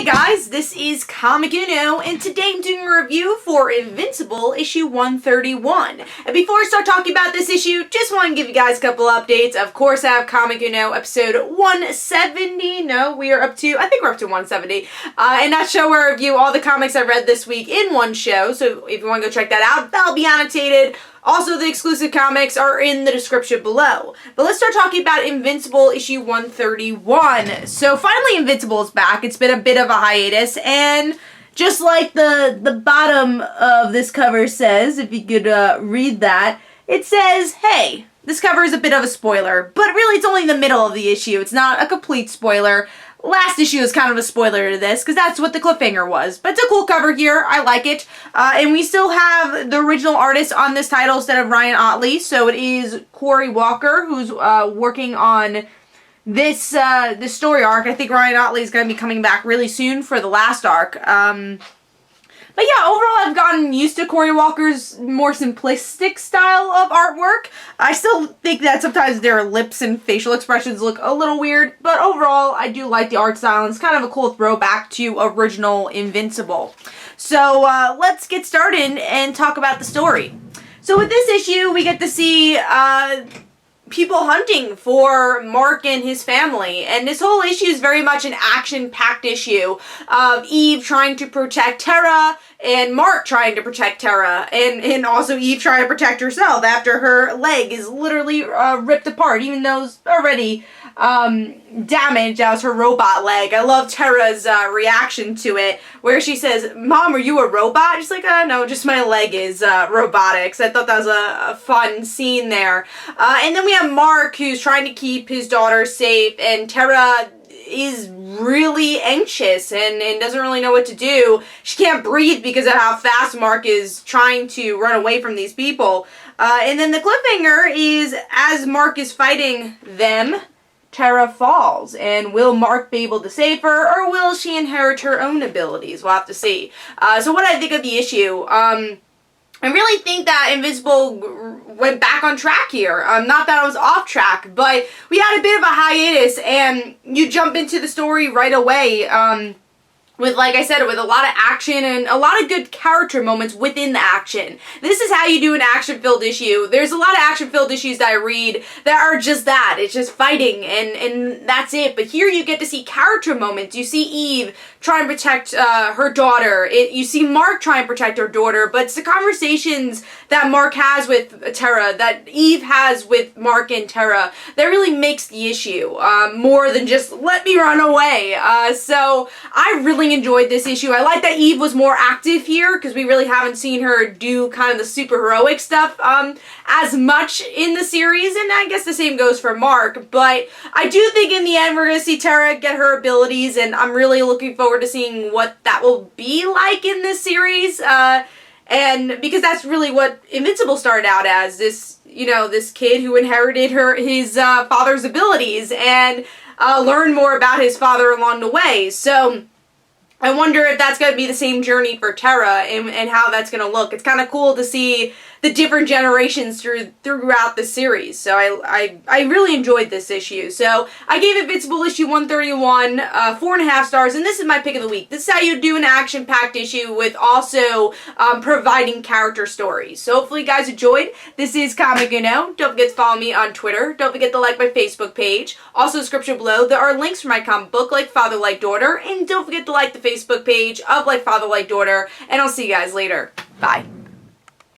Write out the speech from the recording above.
Hey guys, this is Comic Uno, and today I'm doing a review for Invincible issue 131. And before I start talking about this issue, just want to give you guys a couple updates. Of course, I have Comic Uno episode 170. No, I think we're up to 170. And that show where I review all the comics I read this week in one show. So if you want to go check that out, that'll be annotated. Also, the exclusive comics are in the description below. But let's start talking about Invincible issue 131. So finally Invincible is back. It's been a bit of a hiatus, and just like the bottom of this cover says, if you could read that, it says, hey, this cover is a bit of a spoiler, but really it's only the middle of the issue. It's not a complete spoiler. Last issue is kind of a spoiler to this, because that's what the cliffhanger was. But it's a cool cover here. I like it. And we still have the original artist on this title instead of Ryan Ottley. So it is Corey Walker who's working on this story arc. I think Ryan Ottley is going to be coming back really soon for the last arc. But yeah, overall I've gotten used to Corey Walker's more simplistic style of artwork. I still think that sometimes their lips and facial expressions look a little weird, but overall I do like the art style, and it's kind of a cool throwback to original Invincible. So let's get started and talk about the story. So with this issue we get to see people hunting for Mark and his family, and this whole issue is very much an action-packed issue of Eve trying to protect Tara and Mark trying to protect Tara, and also Eve trying to protect herself after her leg is literally ripped apart, even though it's already damaged. That was her robot leg. I love Tara's reaction to it, where she says, "Mom, are you a robot?" She's like, no, just my leg is robotics. I thought that was a fun scene there. And then we have Mark, who's trying to keep his daughter safe, and Tara is really anxious and doesn't really know what to do. She can't breathe because of how fast Mark is trying to run away from these people. And then the cliffhanger is, as Mark is fighting them, Tara falls, and will Mark be able to save her, or will she inherit her own abilities? We'll have to see. So what I think of the issue, I really think that Invincible went back on track here. Not that I was off track, but we had a bit of a hiatus, and you jump into the story right away, with, like I said, with a lot of action and a lot of good character moments within the action. This is how you do an action-filled issue. There's a lot of action-filled issues that I read that are just that. It's just fighting, and that's it. But here you get to see character moments. You see Eve try and protect her daughter. You see Mark try and protect her daughter, but it's the conversations that Mark has with Tara, that Eve has with Mark and Tara, that really makes the issue more than just, let me run away. So I really enjoyed this issue. I like that Eve was more active here, because we really haven't seen her do kind of the super heroic stuff as much in the series, and I guess the same goes for Mark. But I do think in the end we're going to see Tara get her abilities, and I'm really looking forward to seeing what that will be like in this series, and because that's really what Invincible started out as, this, you know, this kid who inherited his father's abilities, and learned more about his father along the way. So I wonder if that's going to be the same journey for Tara, and how that's going to look. It's kind of cool to see the different generations throughout the series. So I really enjoyed this issue. So I gave Invincible issue 131 4.5 stars, and this is my pick of the week. This is how you do an action-packed issue with also providing character stories. So hopefully you guys enjoyed. This is Comic Uno. Don't forget to follow me on Twitter. Don't forget to like my Facebook page. Also, description below, there are links for my comic book, Like Father, Like Daughter, and don't forget to like the Facebook page of Like Father, Like Daughter, and I'll see you guys later. Bye.